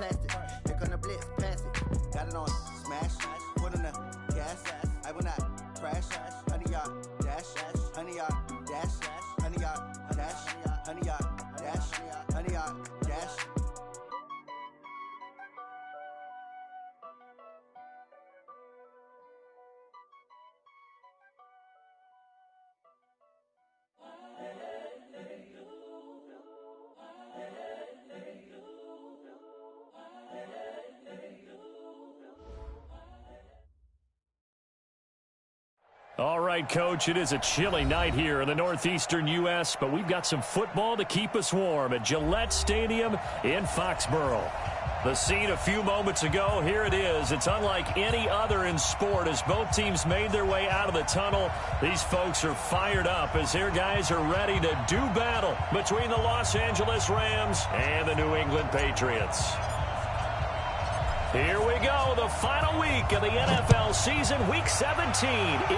plastic. Here come the blitz, pass it. Got it on smash, put on the gas. I will not crash. 100-yard dash, 100-yard dash, 100-yard dash, 100-yard dash, 100-yard dash. All right, Coach, it is a chilly night here in the northeastern U.S., but we've got some football to keep us warm at Gillette Stadium in Foxborough. The scene a few moments ago, here it is. It's unlike any other in sport as both teams made their way out of the tunnel. These folks are fired up as their guys are ready to do battle between the Los Angeles Rams and the New England Patriots. Here we go. The final week of the NFL season. Week 17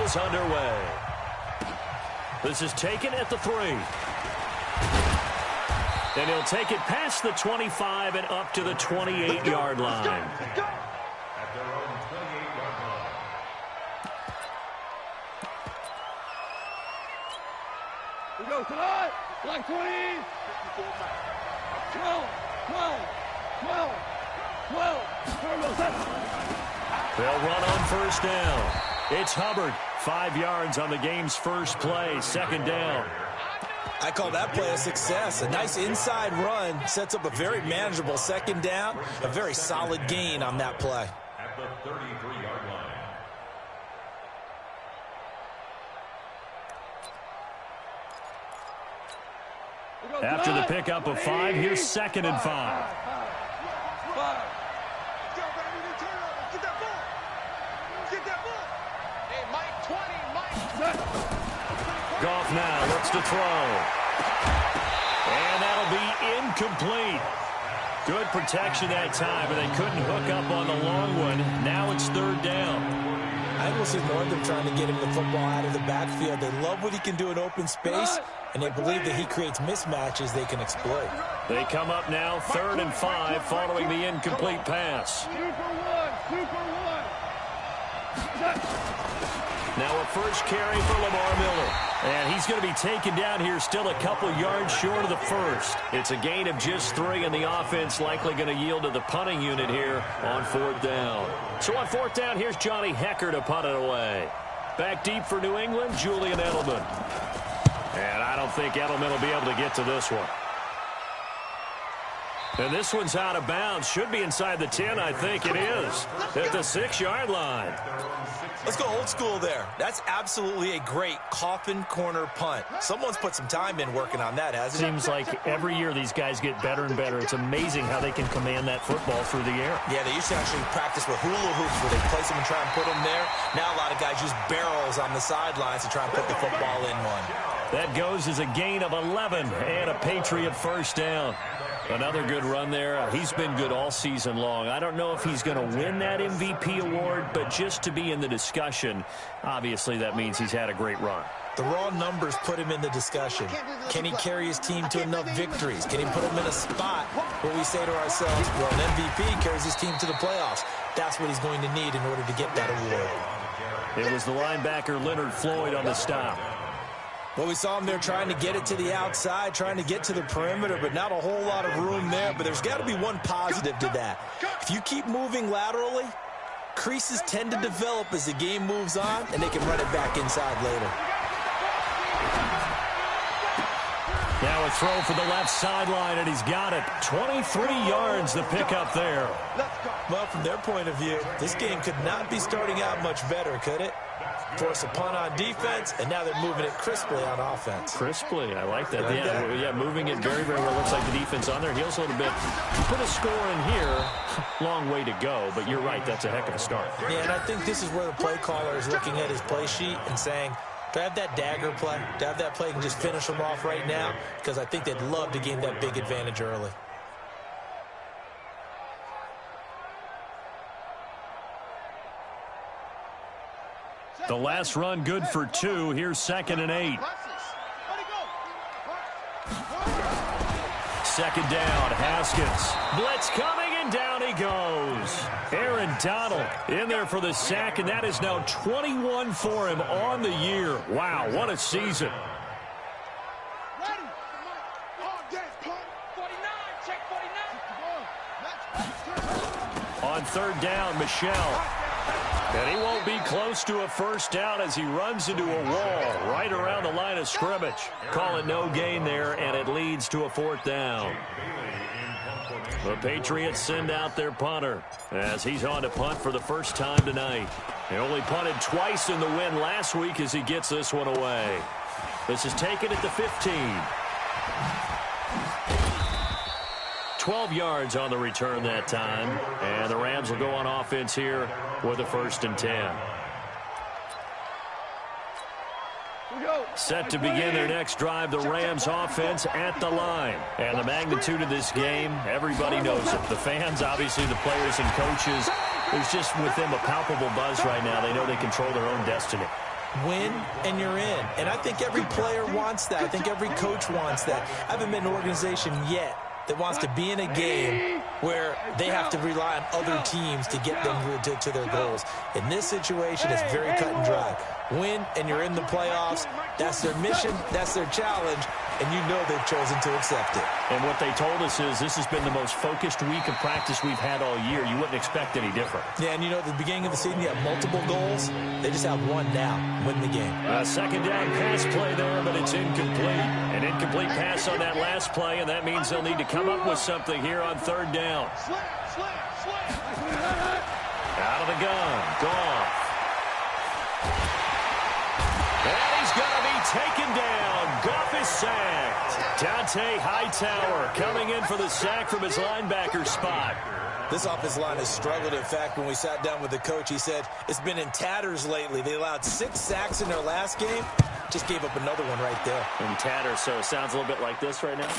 is underway. This is taken at the 3. And he'll take it past the 25 and up to the 28-yard line. At their own 28-yard line. We go tonight. Like 20. 12. 12. They'll run on first down. It's Hubbard. 5 yards on the game's first play. Second down. I call that play a success. A nice inside run sets up a very manageable second down. A very solid gain on that play. At the 33-yard line. After the pickup of 5, here's 2nd and 5. Goff now looks to throw. And that'll be incomplete. Good protection that time, but they couldn't hook up on the long one. Now it's 3rd down. I think we'll see more of them trying to get him the football out of the backfield. They love what he can do in open space, and they believe that he creates mismatches they can exploit. They come up now 3rd and 5 following the incomplete pass. Now a first carry for Lamar Miller. And he's going to be taken down here still a couple yards short of the first. It's a gain of just 3, and the offense likely going to yield to the punting unit here on 4th down. So on 4th down, here's Johnny Hecker to punt it away. Back deep for New England, Julian Edelman. And I don't think Edelman will be able to get to this one. And this one's out of bounds. Should be inside the 10, I think it is. At the 6-yard line. Let's go old school there. That's absolutely a great coffin corner punt. Someone's put some time in working on that, hasn't it? Seems like every year these guys get better and better. It's amazing how they can command that football through the air. Yeah, they used to actually practice with hula hoops where they place them and try and put them there. Now a lot of guys use barrels on the sidelines to try and put the football in one. That goes as a gain of 11 and a Patriot first down. Another good run there. He's been good all season long. I don't know if he's going to win that MVP award, but just to be in the discussion, obviously that means he's had a great run. The raw numbers put him in the discussion. Can he carry his team to enough victories? Can he put him in a spot where we say to ourselves, well, an MVP carries his team to the playoffs. That's what he's going to need in order to get that award. It was the linebacker Leonard Floyd on the stop. Well, we saw him there trying to get it to the outside, trying to get to the perimeter, but not a whole lot of room there. But there's got to be one positive to that. If you keep moving laterally, creases tend to develop as the game moves on, and they can run it back inside later. Now a throw for the left sideline, and he's got it. 23 yards the pickup there. Well, from their point of view, this game could not be starting out much better, could it? Force a punt on defense, and now they're moving it crisply on offense. Crisply, I like that. Yeah, moving it very, very well. Looks like the defense on their heels a little bit. You put a score in here, long way to go, but you're right, that's a heck of a start. Yeah, and I think this is where the play caller is looking at his play sheet and saying, do I have that dagger play? Do I have that play and just finish them off right now? Because I think they'd love to gain that big advantage early. The last run good for 2. Here's 2nd and 8. 2nd down, Haskins. Blitz coming And down he goes. Aaron Donald in there for the sack, and that is now 21 for him on the year. Wow, what a season. On third down, Michel. And he won't be close to a first down as he runs into a wall right around the line of scrimmage. Call it no gain there, and it leads to a fourth down. The Patriots send out their punter as he's on to punt for the first time tonight. He only punted twice in the win last week as he gets this one away. This is taken at the 15. 12 yards on the return that time. And the Rams will go on offense here with a 1st and 10. Set to begin their next drive, the Rams offense at the line. And the magnitude of this game, everybody knows it. The fans, obviously the players and coaches, there's just with them a palpable buzz right now. They know they control their own destiny. Win and you're in. And I think every player wants that. I think every coach wants that. I haven't been in an organization yet that wants to be in a game where they have to rely on other teams to get them to their goals. In this situation, it's very cut and dry. Win, and you're in the playoffs. That's their mission. That's their challenge. And you know they've chosen to accept it. And what they told us is this has been the most focused week of practice we've had all year. You wouldn't expect any different. Yeah, and you know, at the beginning of the season, you have multiple goals. They just have one now. Win the game. A second down pass play there, but it's incomplete. An incomplete pass on that last play, and that means they'll need to come up with something here on third down. Out of the gun. Goff. And he's going to be taken down. Goff is sacked. Dante Hightower coming in for the sack from his linebacker spot. This offensive line has struggled. In fact, when we sat down with the coach, he said it's been in tatters lately. They allowed 6 sacks in their last game. Just gave up another one right there. In tatters, so it sounds a little bit like this right now.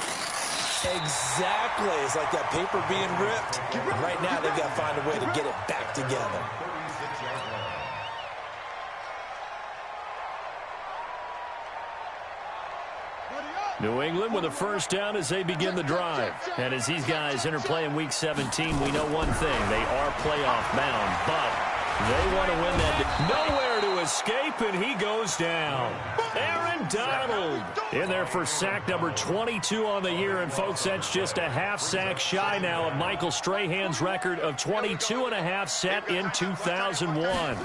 Exactly. It's like that paper being ripped. And right now, they've got to find a way to get it back together. New England with a first down as they begin the drive. And as these guys interplay in Week 17, we know one thing. They are playoff bound, but they want to win that. Nowhere to escape, and he goes down. Aaron Donald in there for sack number 22 on the year. And, folks, that's just a half sack shy now of Michael Strahan's record of 22.5 set in 2001.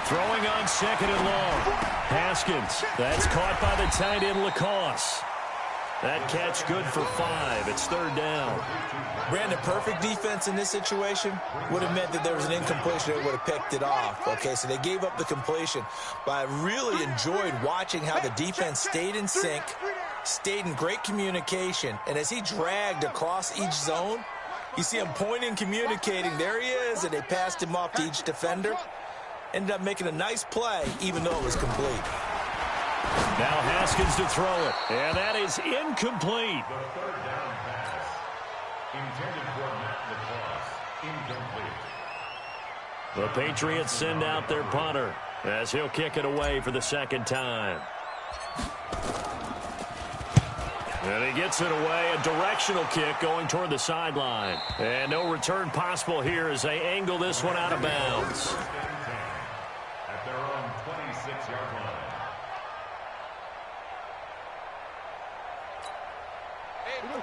Throwing on second and long. Haskins. That's caught by the tight end, Lacoste. That catch good for 5. It's third down. Brandon, perfect defense in this situation would have meant that there was an incompletion that would have picked it off. Okay, so they gave up the completion. But I really enjoyed watching how the defense stayed in sync, stayed in great communication. And as he dragged across each zone, you see him pointing, communicating. There he is, and they passed him off to each defender. Ended up making a nice play, even though it was complete. Now Haskins to throw it. And that is incomplete. The third down pass. Intended for Matt Lacoste. Incomplete. The Patriots send out their punter as he'll kick it away for the second time. And he gets it away. A directional kick going toward the sideline. And no return possible here as they angle this one out of bounds. At their own 26-yard line.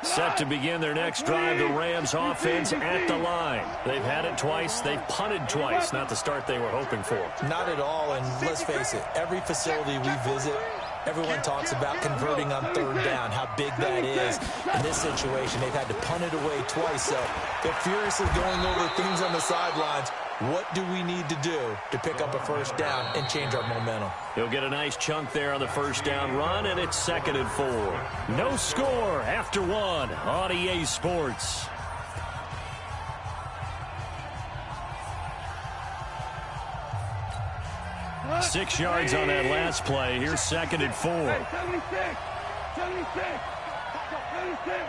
Set to begin their next drive, the Rams offense at the line. They've had it twice. They've punted twice. Not the start they were hoping for. Not at all, and let's face it, every facility we visit, everyone talks about converting on third down, how big that is. In this situation, they've had to punt it away twice, so they're furiously going over things on the sidelines. What do we need to do to pick up a first down and change our momentum? He'll get a nice chunk there on the first down run, and it's 2nd and 4. No score after 1 on EA Sports. Six yards on that last play. Here's 2nd and 4. 76. 76. 76.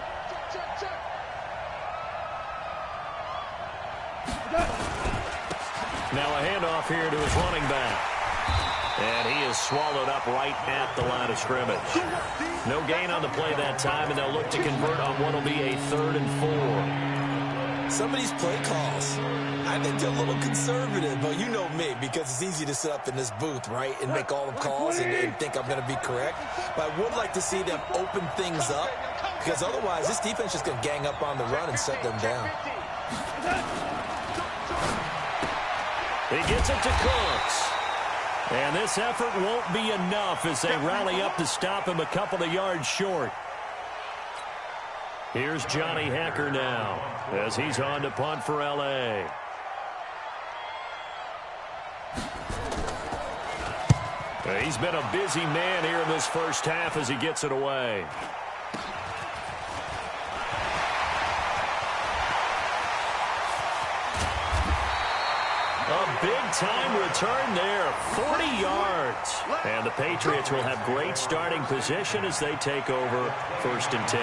Now a handoff here to his running back. And he is swallowed up right at the line of scrimmage. No gain on the play that time, and they'll look to convert on what will be a 3rd and 4. some of these play calls, I think they're a little conservative, but you know me, because it's easy to sit up in this booth, right, and make all the calls and think I'm going to be correct. But I would like to see them open things up, because otherwise this defense is going to gang up on the run and shut them down. He gets it to Cooks. And this effort won't be enough as they rally up to stop him a couple of yards short. Here's Johnny Hacker now as he's on to punt for L.A. He's been a busy man here in this first half as he gets it away. A big-time return there, 40 yards. And the Patriots will have great starting position as they take over 1st and 10.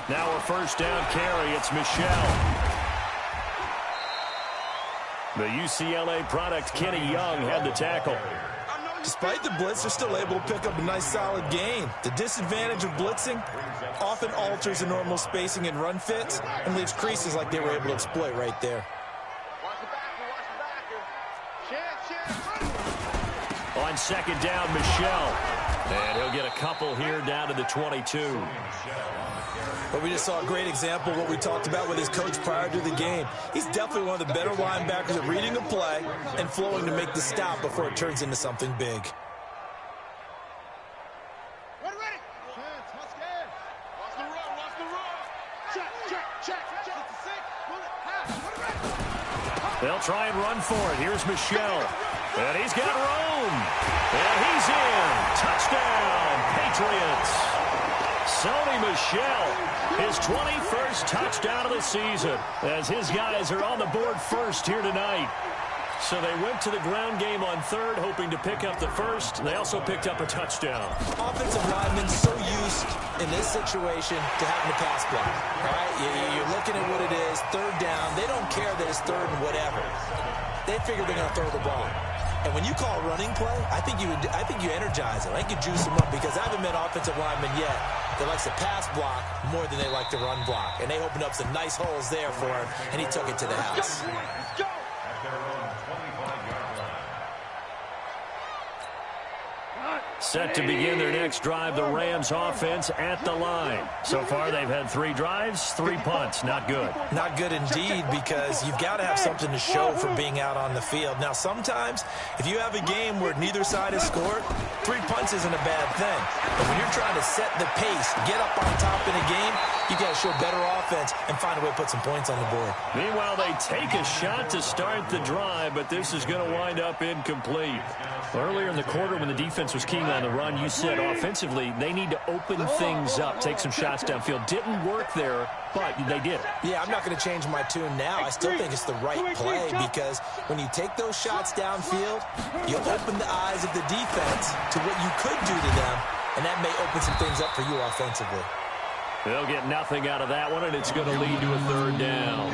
Now a first down carry. It's Michelle. The UCLA product, Kenny Young, had the tackle. Despite the blitz, they're still able to pick up a nice, solid gain. The disadvantage of blitzing often alters the normal spacing and run fits and leaves creases like they were able to exploit right there. On second down, Michelle. And he'll get a couple here down to the 22. But we just saw a great example of what we talked about with his coach prior to the game. He's definitely one of the better linebackers at reading a play and flowing to make the stop before it turns into something big. They'll try and run for it. Here's Michelle. And he's got room. And he's in. Touchdown, Patriots. Sony Michel. His 21st touchdown of the season as his guys are on the board first here tonight. So they went to the ground game on third, hoping to pick up the first. They also picked up a touchdown. Offensive linemen so used in this situation to having to pass block. All right, you're looking at what it is, third down. They don't care that it's third and whatever. They figure they're going to throw the ball. And when you call a running play, I think you energize them. I think you juice them up, because I haven't met offensive linemen yet that likes to pass block more than they like to run block. And they opened up some nice holes there for him, and he took it to the house. Set to begin their next drive, the Rams offense at the line. So far, they've had 3 drives, 3 punts. Not good. Not good indeed, because you've got to have something to show for being out on the field. Now, sometimes, if you have a game where neither side has scored, 3 punts isn't a bad thing. But when you're trying to set the pace, get up on top in a game, you've got to show better offense and find a way to put some points on the board. Meanwhile, they take a shot to start the drive, but this is going to wind up incomplete. Earlier in the quarter, when the defense was keying on the run, you said offensively they need to open things up, take some shots downfield. Didn't work there, but they did it. Yeah, I'm not going to change my tune now. I still think it's the right play, because when you take those shots downfield, you open the eyes of the defense to what you could do to them, and that may open some things up for you offensively. They'll get nothing out of that one, and it's going to lead to a third down.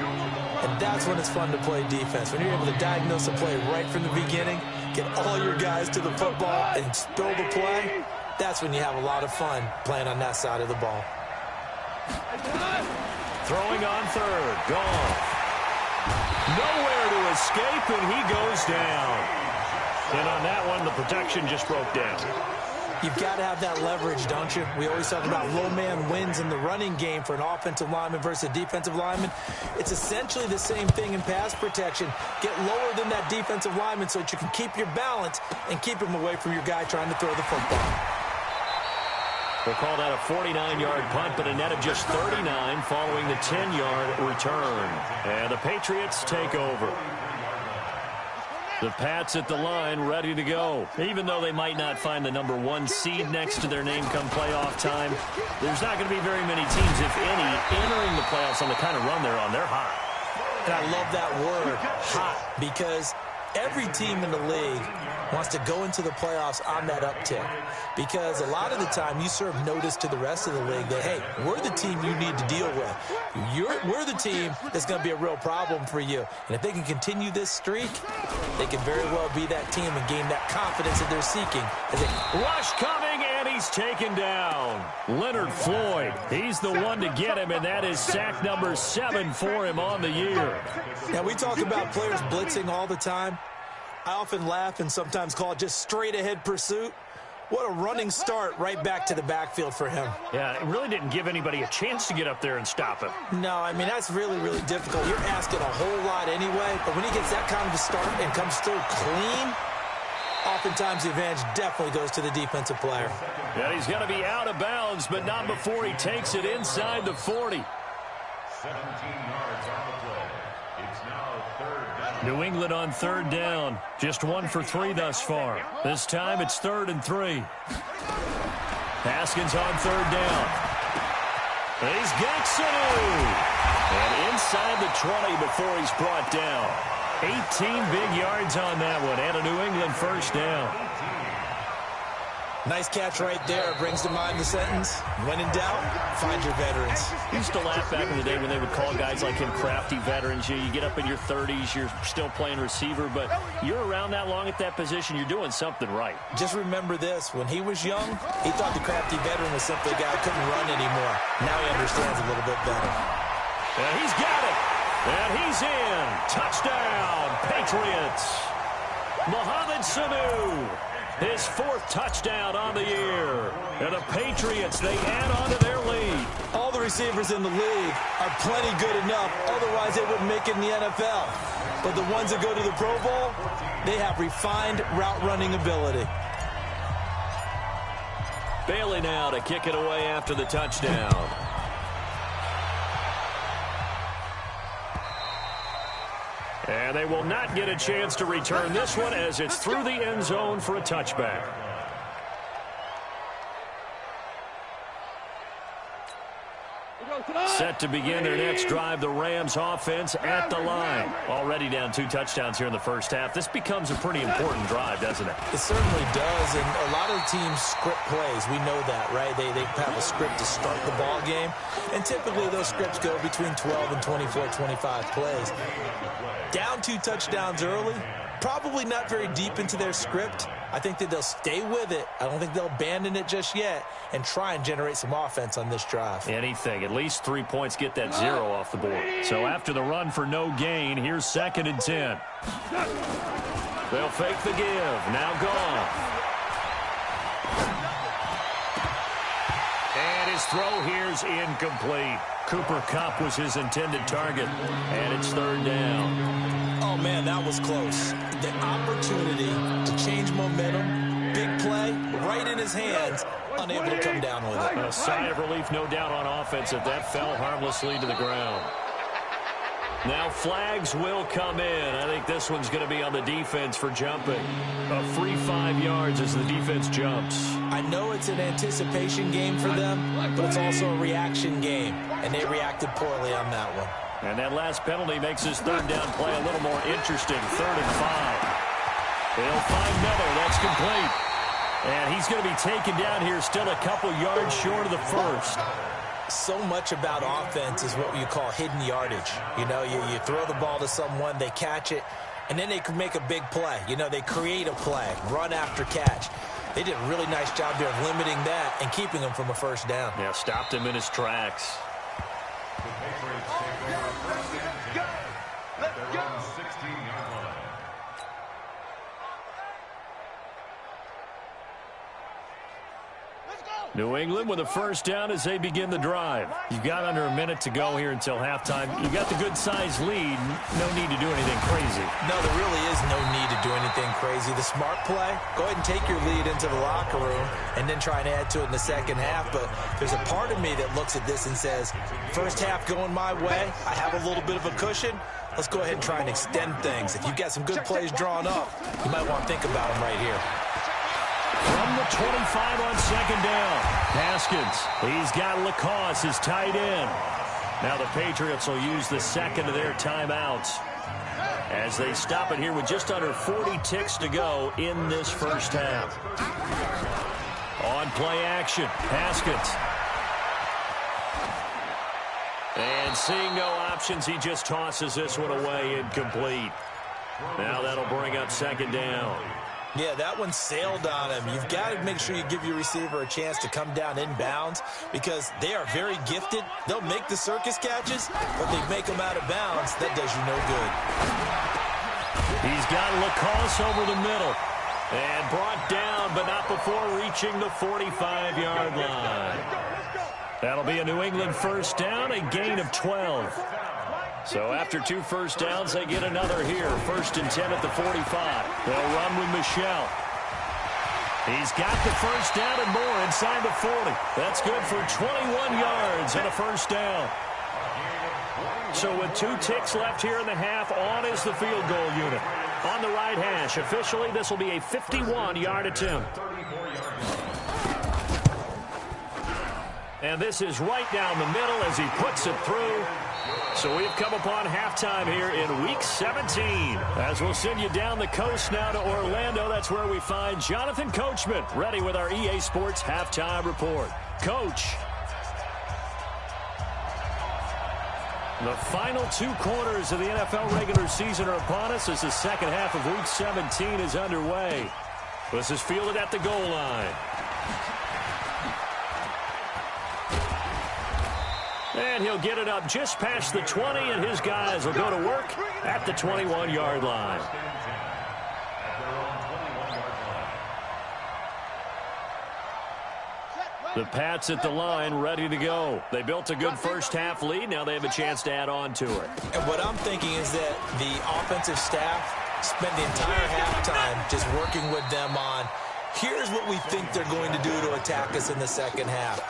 And that's when it's fun to play defense. When you're able to diagnose a play right from the beginning, get all your guys to the football, and spill the play, that's when you have a lot of fun playing on that side of the ball. Throwing on third. Gone. Nowhere to escape, and he goes down. And on that one, the protection just broke down. You've got to have that leverage, don't you? We always talk about low man wins in the running game for an offensive lineman versus a defensive lineman. It's essentially the same thing in pass protection. Get lower than that defensive lineman so that you can keep your balance and keep him away from your guy trying to throw the football. We'll call that a 49-yard punt, but a net of just 39 following the 10-yard return. And the Patriots take over. The Pats at the line, ready to go. Even though they might not find the number 1 seed next to their name come playoff time, there's not going to be very many teams, if any, entering the playoffs on the kind of run they're on. They're hot. And I love that word, hot, because every team in the league wants to go into the playoffs on that uptick, because a lot of the time you serve notice to the rest of the league that, hey, we're the team you need to deal with. We're the team that's going to be a real problem for you. And if they can continue this streak, they can very well be that team and gain that confidence that they're seeking. Rush coming, and he's taken down. Leonard Floyd, he's the one to get him, and that is sack number 7 for him on the year. Now, we talk about players blitzing all the time. I often laugh and sometimes call it just straight-ahead pursuit. What a running start right back to the backfield for him. Yeah, it really didn't give anybody a chance to get up there and stop him. No, I mean, that's really, really difficult. You're asking a whole lot anyway, but when he gets that kind of a start and comes through clean, oftentimes the advantage definitely goes to the defensive player. Yeah, he's going to be out of bounds, but not before he takes it inside the 40. 17 yards on the play. It's now 3rd down. New England on 3rd down. Just 1 for 3 thus far. This time it's 3rd and 3. Haskins on 3rd down. He's got Sanu. And inside the 20 before he's brought down. 18 big yards on that one, and a New England 1st down. Nice catch right there. Brings to mind the sentence, when in doubt, find your veterans. I used to laugh back in the day when they would call guys like him crafty veterans. You get up in your 30s, you're still playing receiver, but you're around that long at that position, you're doing something right. Just remember this. When he was young, he thought the crafty veteran was simply a guy who couldn't run anymore. Now he understands a little bit better. And he's got it. And he's in. Touchdown, Patriots. Mohamed Sanu. His 4th touchdown on the year. And the Patriots, they add on to their lead. All the receivers in the league are plenty good enough. Otherwise, they wouldn't make it in the NFL. But the ones that go to the Pro Bowl, they have refined route running ability. Bailey now to kick it away after the touchdown. And they will not get a chance to return this one as it's through the end zone for a touchback. Set to begin their next drive, the Rams offense at the line. Already down 2 touchdowns here in the first half. This becomes a pretty important drive, doesn't it? It certainly does, and a lot of teams script plays. We know that, right? They have a script to start the ball game, and typically those scripts go between 12 and 24, 25 plays. Down 2 touchdowns early, probably not very deep into their script. I think that they'll stay with it. I don't think they'll abandon it just yet and try and generate some offense on this drive. Anything. At least 3 points, get that 0 off the board. So after the run for no gain, here's 2nd and 10. They'll fake the give. Now gone. And his throw here's incomplete. Cooper Kupp was his intended target. And it's 3rd down. Oh, man, that was close. The opportunity to change momentum, big play, right in his hands, unable to come down with it. A sigh of relief, no doubt, on offense if that fell harmlessly to the ground. Now flags will come in. I think this one's going to be on the defense for jumping. A free 5 yards as the defense jumps. I know it's an anticipation game for them, but it's also a reaction game, and they reacted poorly on that one. And that last penalty makes his 3rd down play a little more interesting. 3rd and 5. They'll find Miller. That's complete. And he's going to be taken down here still a couple yards short of the 1st. So much about offense is what you call hidden yardage. You know, you throw the ball to someone, they catch it, and then they can make a big play. You know, they create a play, run after catch. They did a really nice job there of limiting that and keeping him from a 1st down. Yeah, stopped him in his tracks. The Patriots take over 1st and 10 at their own 16-yard line. New England with a 1st down as they begin the drive. You've got under a minute to go here until halftime. You've got the good-sized lead. No need to do anything crazy. No, there really is no need to do anything crazy. The smart play, go ahead and take your lead into the locker room and then try and add to it in the 2nd half. But there's a part of me that looks at this and says, 1st half going my way, I have a little bit of a cushion. Let's go ahead and try and extend things. If you've got some good plays drawn up, you might want to think about them right here. From the 25 on 2nd down. Haskins, he's got Lacoste, his tight end. Now the Patriots will use the 2nd of their timeouts. as they stop it here with just under 40 ticks to go in this first half. On play action, Haskins. And seeing no options, he just tosses this one away, incomplete. Now that'll bring up second down. Yeah, that one sailed on him. You've got to make sure you give your receiver a chance to come down inbounds because they are very gifted. They'll make the circus catches, but they make them out of bounds. That does you no good. He's got Lacoste over the middle and brought down, but not before reaching the 45-yard line. That'll be a New England first down, a gain of 12. So after 2 first downs, they get another here. 1st and 10 at the 45. They'll run with Michel. He's got the first down and more inside the 40. That's good for 21 yards and a first down. So with 2 ticks left here in the half, on is the field goal unit. On the right hash, officially, this will be a 51-yard attempt. And this is right down the middle as he puts it through. So we've come upon halftime here in Week 17. As we'll send you down the coast now to Orlando, that's where we find Jonathan Coachman, ready with our EA Sports Halftime Report. Coach. The final 2 quarters of the NFL regular season are upon us as the second half of Week 17 is underway. This is fielded at the goal line. And he'll get it up just past the 20, and his guys will go to work at the 21-yard line. The Pats at the line, ready to go. They built a good first half lead. Now they have a chance to add on to it. And what I'm thinking is that the offensive staff spent the entire halftime just working with them on, here's what we think they're going to do to attack us in the second half.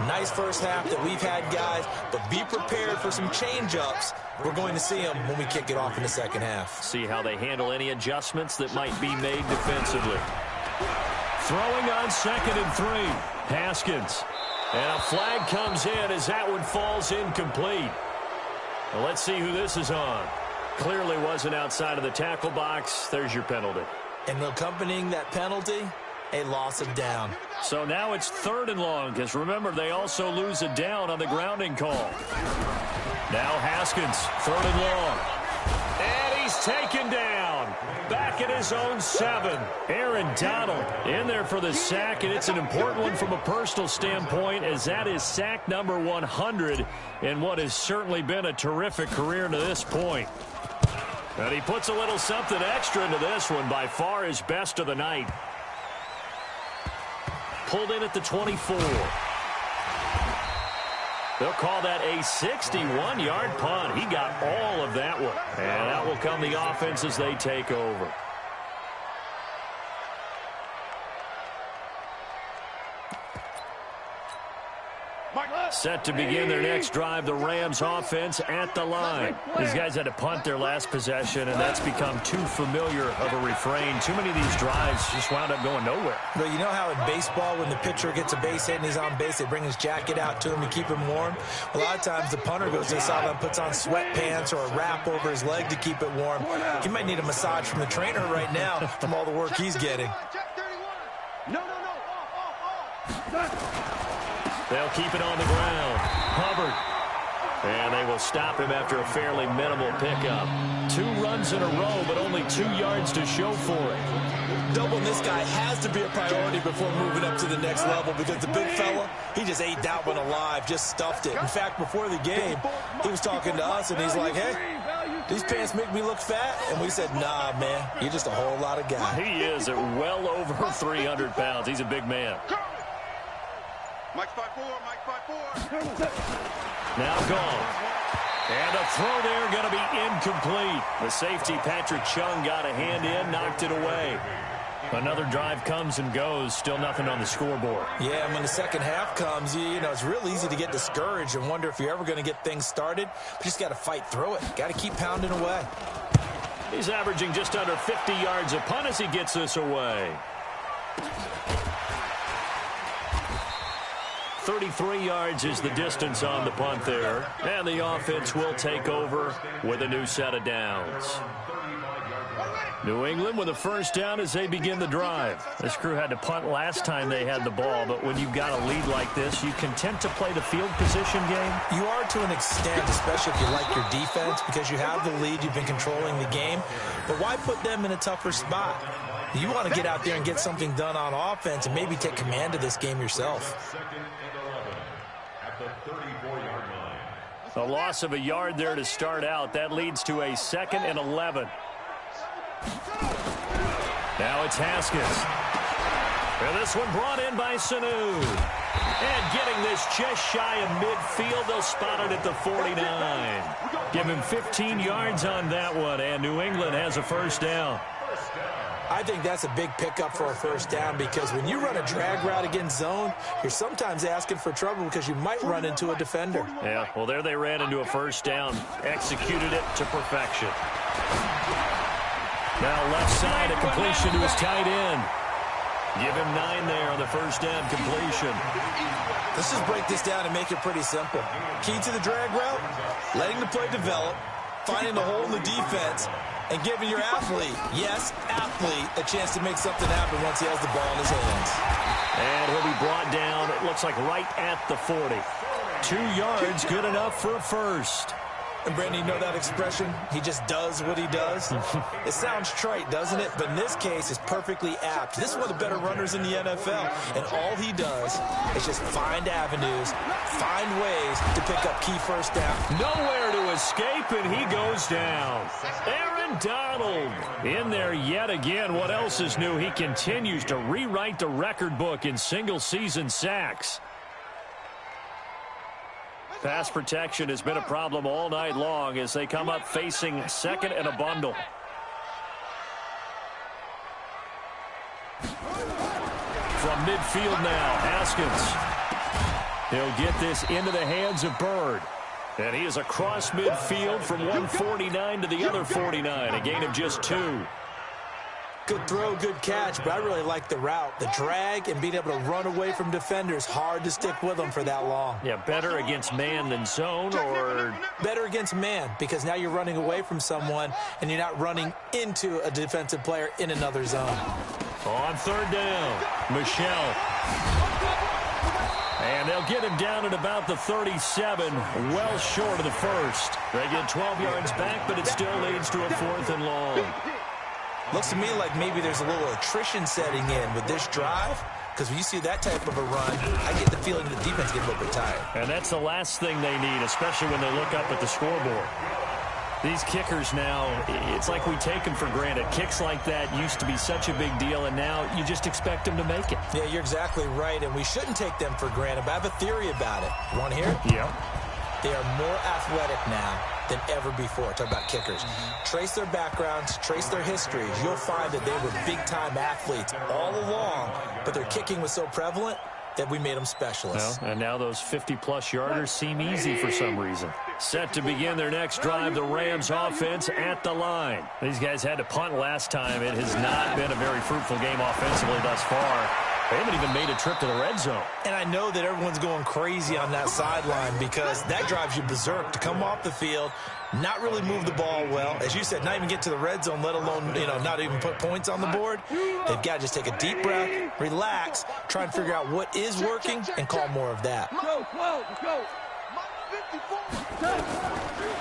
Nice first half that we've had, guys, but be prepared for some change-ups. We're going to see them when we kick it off in the second half. See how they handle any adjustments that might be made defensively. Throwing on 2nd and 3. Haskins. And a flag comes in as that one falls incomplete. Well, let's see who this is on. Clearly wasn't outside of the tackle box. There's your penalty. And accompanying that penalty, a loss of down. So now it's 3rd and long, because remember, they also lose a down on the grounding call. Now Haskins, 3rd and long. And he's taken down. Back at his own 7. Aaron Donald in there for the sack, and it's an important one from a personal standpoint, as that is sack number 100 in what has certainly been a terrific career to this point. And he puts a little something extra into this one, by far his best of the night. Pulled in at the 24. They'll call that a 61-yard punt. He got all of that one. And that will come the offense as they take over. Set to begin their next drive, the Rams offense at the line. These guys had to punt their last possession, and that's become too familiar of a refrain. Too many of these drives just wound up going nowhere. But you know how in baseball, when the pitcher gets a base hit and he's on base, they bring his jacket out to him to keep him warm? A lot of times the punter goes to the sideline, puts on sweatpants or a wrap over his leg to keep it warm. He might need a massage from the trainer right now from all the work he's getting. They'll keep it on the ground. Hubbard. And they will stop him after a fairly minimal pickup. 2 runs in a row, but only 2 yards to show for it. Doubling this guy has to be a priority before moving up to the next level, because the big fella, he just ate that one alive, just stuffed it. In fact, before the game, he was talking to us, and he's like, hey, these pants make me look fat? And we said, nah, man, you're just a whole lot of guy. He is at well over 300 pounds. He's a big man. Mike 5-4, Mike 5-4. Now gone. And a throw there going to be incomplete. The safety, Patrick Chung, got a hand in, knocked it away. Another drive comes and goes. Still nothing on the scoreboard. Yeah, and when the second half comes, you know, it's real easy to get discouraged and wonder if you're ever going to get things started. But you just got to fight through it. Got to keep pounding away. He's averaging just under 50 yards a punt as he gets this away. 33 yards is the distance on the punt there. And the offense will take over with a new set of downs. New England with a first down as they begin the drive. This crew had to punt last time they had the ball, but when you've got a lead like this, you content to play the field position game? You are to an extent, especially if you like your defense, because you have the lead, you've been controlling the game. But why put them in a tougher spot? You want to get out there and get something done on offense and maybe take command of this game yourself. A loss of a yard there to start out. That leads to a 2nd and 11. Now it's Haskins. And this one brought in by Sanu. And getting this just shy of midfield. They'll spot it at the 49. Give him 15 yards on that one, and New England has a first down. I think that's a big pickup for a first down, because when you run a drag route against zone, you're sometimes asking for trouble because you might run into a defender. Yeah, well, there they ran into a first down. Executed it to perfection. Now left side, a completion to his tight end. Give him 9 there on the first down completion. Let's just break this down and make it pretty simple. Key to the drag route, letting the play develop, finding the hole in the defense, and giving your athlete, yes, athlete, a chance to make something happen once he has the ball in his hands. And he'll be brought down, it looks like right at the 40. 2 yards, good enough for a first. And, Brandon, you know that expression? He just does what he does? It sounds trite, doesn't it? But in this case, it's perfectly apt. This is one of the better runners in the NFL. And all he does is just find avenues, find ways to pick up key first down. Nowhere to escape, and he goes down. Aaron Donald in there yet again. What else is new? He continues to rewrite the record book in single-season sacks. Pass protection has been a problem all night long as they come up facing 2nd and a bundle. From midfield now, Haskins. He'll get this into the hands of Bird. And he is across midfield from 149 to the other 49, a gain of just 2. Good throw, good catch, but I really like the route. The drag and being able to run away from defenders, hard to stick with them for that long. Yeah, better against man than zone, or better against man, because now you're running away from someone and you're not running into a defensive player in another zone. On 3rd down, Michelle. And they'll get him down at about the 37, well short of the first. They get 12 yards back, but it still leads to a 4th and long. Looks to me like maybe there's a little attrition setting in with this drive, because when you see that type of a run, I get the feeling the defense gets a little bit tired. And that's the last thing they need, especially when they look up at the scoreboard. These kickers now, it's like we take them for granted. Kicks like that used to be such a big deal, and now you just expect them to make it. Yeah, you're exactly right, and we shouldn't take them for granted, but I have a theory about it. You want to hear it? Yeah. They are more athletic now than ever before. Talk about kickers. Trace their backgrounds, trace their histories. You'll find that they were big-time athletes all along, but their kicking was so prevalent that we made them specialists. Well, and now those 50-plus yarders seem easy for some reason. Set to begin their next drive, the Rams offense at the line. These guys had to punt last time. It has not been a very fruitful game offensively thus far. They haven't even made a trip to the red zone. And I know that everyone's going crazy on that sideline because that drives you berserk to come off the field, not really move the ball well. As you said, not even get to the red zone, let alone, not even put points on the board. They've got to just take a deep breath, relax, try and figure out what is working and call more of that.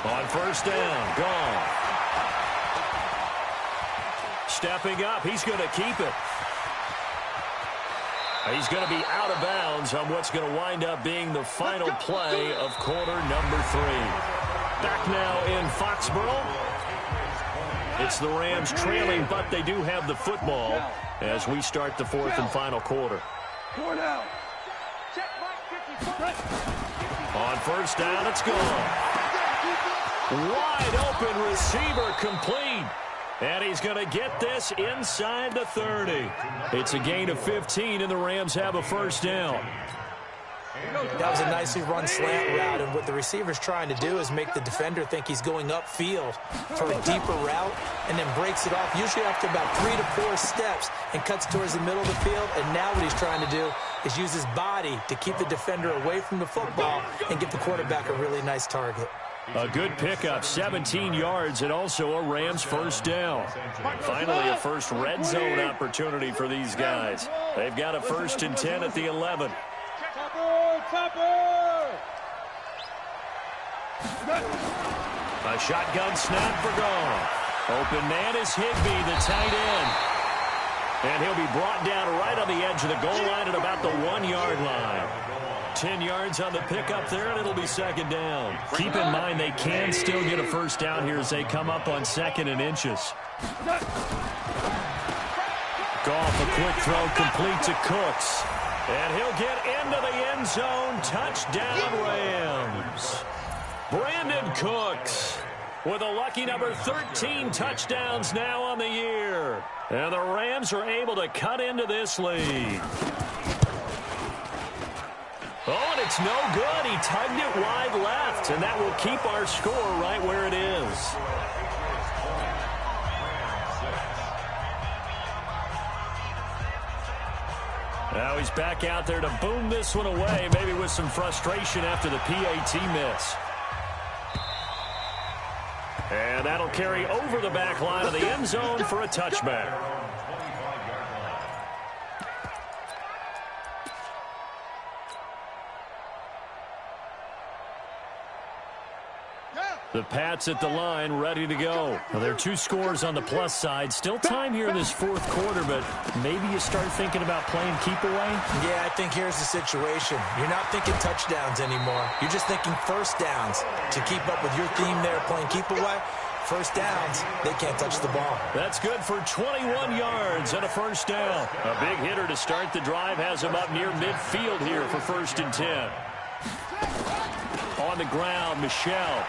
On 1st down, gone. Stepping up, he's going to keep it. He's going to be out of bounds on what's going to wind up being the final play of quarter number 3. Back now in Foxborough. It's the Rams trailing, but they do have the football as we start the 4th and final quarter. On 1st down, it's gone. Wide open receiver complete. And he's going to get this inside the 30. It's a gain of 15, and the Rams have a first down. That was a nicely run slant route, and what the receiver's trying to do is make the defender think he's going upfield for a deeper route and then breaks it off, usually after about 3 to 4 steps, and cuts towards the middle of the field. And now what he's trying to do is use his body to keep the defender away from the football and give the quarterback a really nice target. A good pickup, 17 yards, and also a Rams first down. Finally, a first red zone opportunity for these guys. They've got a 1st and 10 at the 11. A shotgun snap for Goff. Open man is Higbee, the tight end. And he'll be brought down right on the edge of the goal line at about the 1-yard line. 10 yards on the pickup there, and it'll be 2nd down. Keep in mind they can still get a first down here as they come up on 2nd and inches. Goff, a quick throw, complete to Cooks. And he'll get into the end zone. Touchdown, Rams. Brandon Cooks with a lucky number 13 touchdowns now on the year. And the Rams are able to cut into this lead. Oh, and it's no good. He tugged it wide left, and that will keep our score right where it is. Now he's back out there to boom this one away, maybe with some frustration after the PAT miss. And that'll carry over the back line of the end zone for a touchback. The Pats at the line, ready to go. Well, there are 2 scores on the plus side. Still time here in this 4th quarter, but maybe you start thinking about playing keep away? Yeah, I think here's the situation. You're not thinking touchdowns anymore. You're just thinking first downs. To keep up with your theme there, playing keep away, first downs, they can't touch the ball. That's good for 21 yards and a first down. A big hitter to start the drive has him up near midfield here for 1st and 10. On the ground, Michel.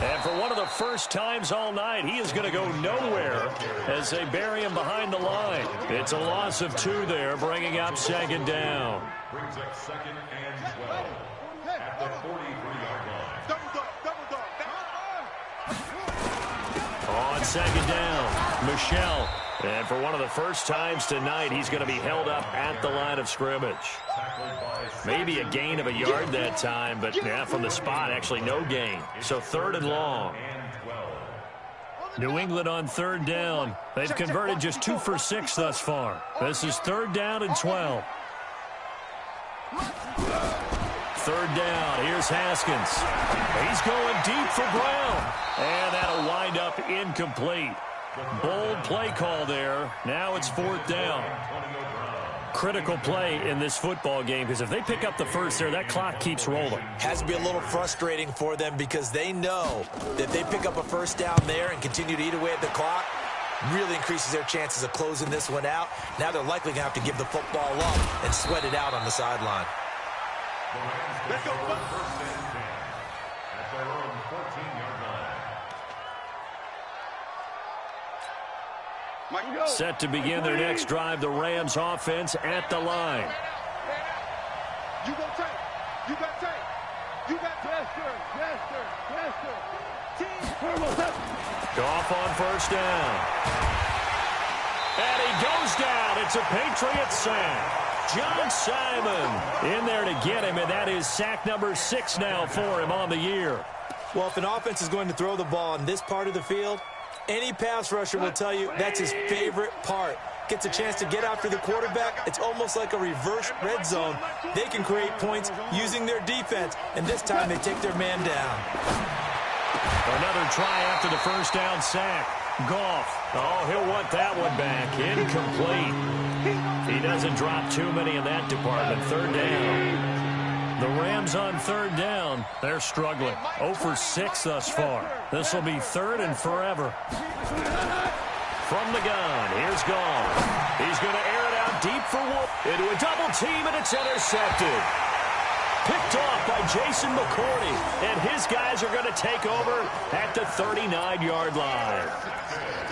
And for one of the first times all night, he is going to go nowhere as they bury him behind the line. It's a loss of 2 there, bringing up 2nd down. Brings up 2nd and 12 at the 43-yard line. On 2nd down, Michel. And for one of the first times tonight, he's going to be held up at the line of scrimmage. Maybe a gain of a yard that time, but yeah, from the spot, actually no gain. So 3rd and long. New England on 3rd down. They've converted just 2 for 6 thus far. This is 3rd down and 12. 3rd down. Here's Haskins. He's going deep for Brown. And that'll wind up incomplete. Bold play call there. Now it's 4th down. Critical play in this football game because if they pick up the first there, that clock keeps rolling. Has to be a little frustrating for them because they know that they pick up a first down there and continue to eat away at the clock, really increases their chances of closing this one out. Now they're likely going to have to give the football up and sweat it out on the sideline. Let's go. 1st and 10 at their own 14-yard line. Set to begin their next drive, the Rams offense at the line. You go take. You got take. You got yes, sir. Yes, sir. Yes, sir. Goff on 1st down. And he goes down. It's a Patriots sack. John Simon in there to get him, and that is sack number 6 now for him on the year. Well, if an offense is going to throw the ball in this part of the field, any pass rusher will tell you that's his favorite part. Gets a chance to get after the quarterback. It's almost like a reverse red zone. They can create points using their defense, and this time they take their man down. Another try after the 1st down sack. Goff. Oh, he'll want that one back. Incomplete. He doesn't drop too many in that department. 3rd down. The Rams on 3rd down. They're struggling. 0 for 6 thus far. This will be 3rd and forever. From the gun, here's Goff. He's going to air it out deep for Wolf. Into a double team, and it's intercepted. Picked off by Jason McCourty, and his guys are going to take over at the 39-yard line.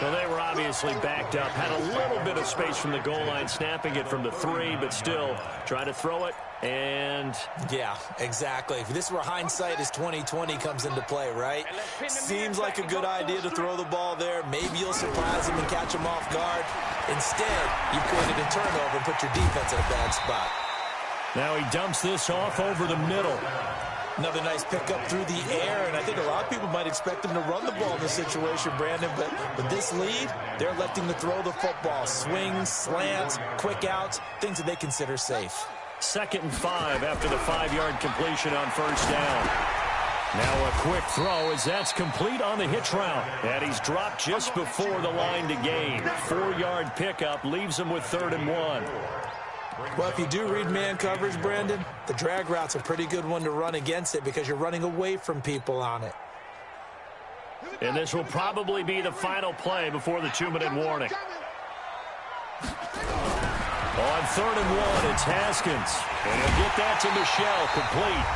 So they were obviously backed up, had a little bit of space from the goal line, snapping it from the 3, but still trying to throw it, and... Yeah, exactly. This is where hindsight is 20/20 comes into play, right? Seems like a good idea to throw the ball there. Maybe you'll surprise them and catch them off guard. Instead, you created a turnover and put your defense in a bad spot. Now he dumps this off over the middle. Another nice pickup through the air, and I think a lot of people might expect them to run the ball in this situation, Brandon, but with this lead, they're electing to throw the football. Swings, slants, quick outs, things that they consider safe. 2nd and 5 after the 5-yard completion on first down. Now a quick throw as that's complete on the hitch route. And he's dropped just before the line to gain. 4-yard pickup leaves him with 3rd and 1. Well, if you do read man coverage, Brandon, the drag route's a pretty good one to run against it because you're running away from people on it. And this will probably be the final play before the 2-minute warning. On 3rd and 1, it's Haskins. And he'll get that to Michel, complete.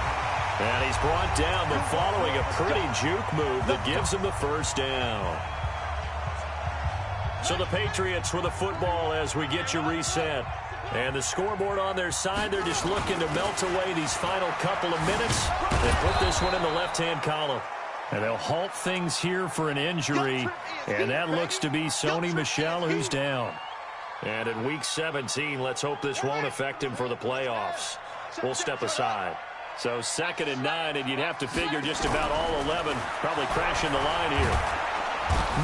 And he's brought down, but following a pretty juke move that gives him the first down. So the Patriots with the football as we get you reset. And the scoreboard on their side, they're just looking to melt away these final couple of minutes. They put this one in the left-hand column. And they'll halt things here for an injury. And that looks to be Sony Michel, who's down. And in Week 17, let's hope this won't affect him for the playoffs. We'll step aside. So 2nd and 9, and you'd have to figure just about all 11 probably crashing the line here.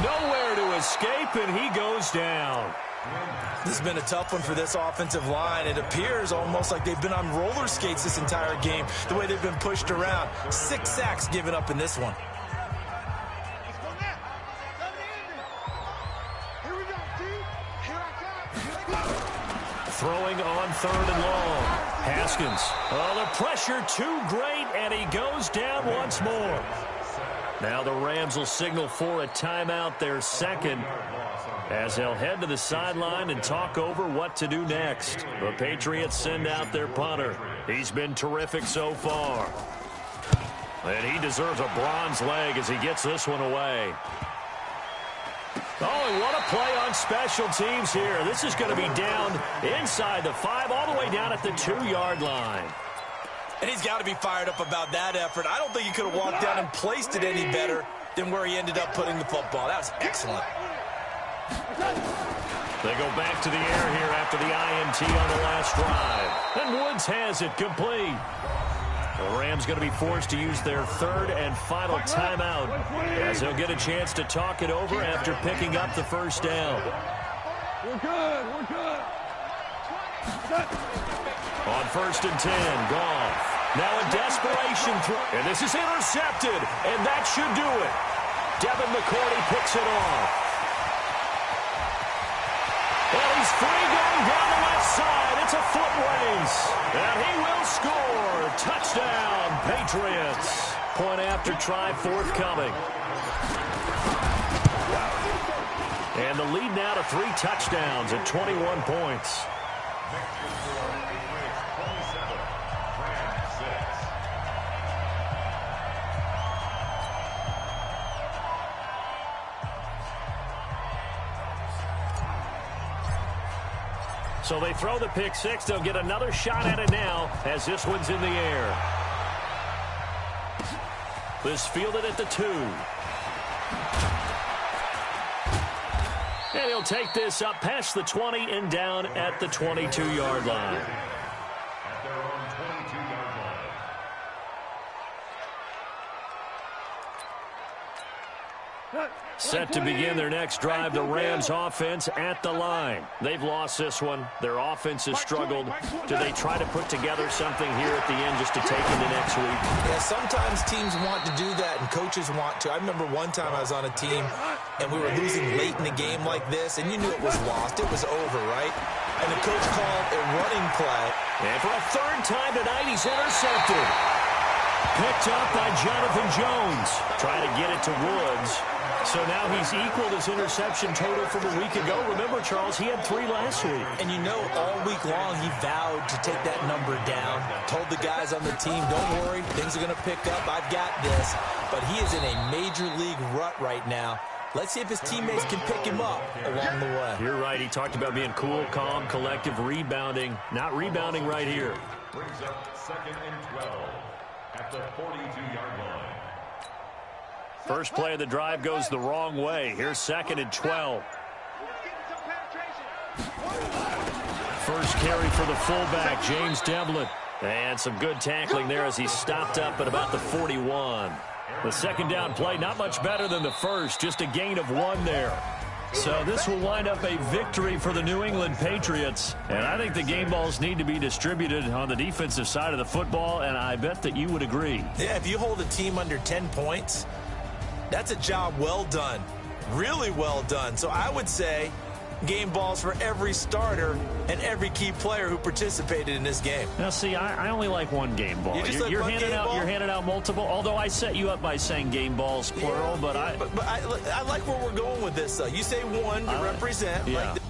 Nowhere to escape, and he goes down. This has been a tough one for this offensive line. It appears almost like they've been on roller skates this entire game, the way they've been pushed around. 6 sacks given up in this one. Throwing on 3rd and long. Haskins. Oh, the pressure too great, and he goes down once more. Now the Rams will signal for a timeout, their 2nd, as they'll head to the sideline and talk over what to do next. The Patriots send out their punter. He's been terrific so far. And he deserves a bronze leg as he gets this one away. Oh, and what a play on special teams here. This is going to be down inside the 5, all the way down at the 2-yard line. And he's got to be fired up about that effort. I don't think he could have walked down and placed it any better than where he ended up putting the football. That was excellent. They go back to the air here after the INT on the last drive. And Woods has it complete. The Rams going to be forced to use their 3rd and final timeout as they'll get a chance to talk it over after picking up the first down. We're good. We're good. On 1st and 10, Goff. Now a desperation throw. And this is intercepted. And that should do it. Devin McCourty picks it off. And he's free going down the left side. It's a foot race. And he will score. Touchdown, Patriots. Point after try forthcoming. And the lead now to 3 touchdowns at 21 points. So they throw the pick 6. They'll get another shot at it now as this one's in the air. This fielded at the 2. And he'll take this up past the 20 and down at the 22-yard line. At their own 22-yard line. Set to begin their next drive, the Rams offense at the line. They've lost this one. Their offense has struggled. Do they try to put together something here at the end just to take into next week? Yeah, sometimes teams want to do that and coaches want to. I remember one time I was on a team and we were losing late in the game like this, and you knew it was lost. It was over, right? And the coach called a running play. And for a 3rd time tonight, he's intercepted. Picked up by Jonathan Jones. Trying to get it to Woods. So now he's equaled his interception total from a week ago. Remember, Charles, he had 3 last week. And you know, all week long he vowed to take that number down. Told the guys on the team, don't worry, things are going to pick up. I've got this. But he is in a major league rut right now. Let's see if his teammates can pick him up along the way. You're right. He talked about being cool, calm, collective, rebounding. Not rebounding right here. Brings up 2nd and 12 at the 42-yard line. First play of the drive goes the wrong way. Here's 2nd and 12. First carry for the fullback, James Devlin. And some good tackling there as he stopped up at about the 41. The second down play, not much better than the first, just a gain of 1 there. So this will wind up a victory for the New England Patriots. And I think the game balls need to be distributed on the defensive side of the football, and I bet that you would agree. Yeah, if you hold a team under 10 points, that's a job well done. Really well done. So I would say game balls for every starter and every key player who participated in this game. Now, see, I only like one game ball. You're handing out multiple, although I set you up by saying game balls, plural. Yeah, but I like where we're going with this, though. You say one to represent. Yeah. Like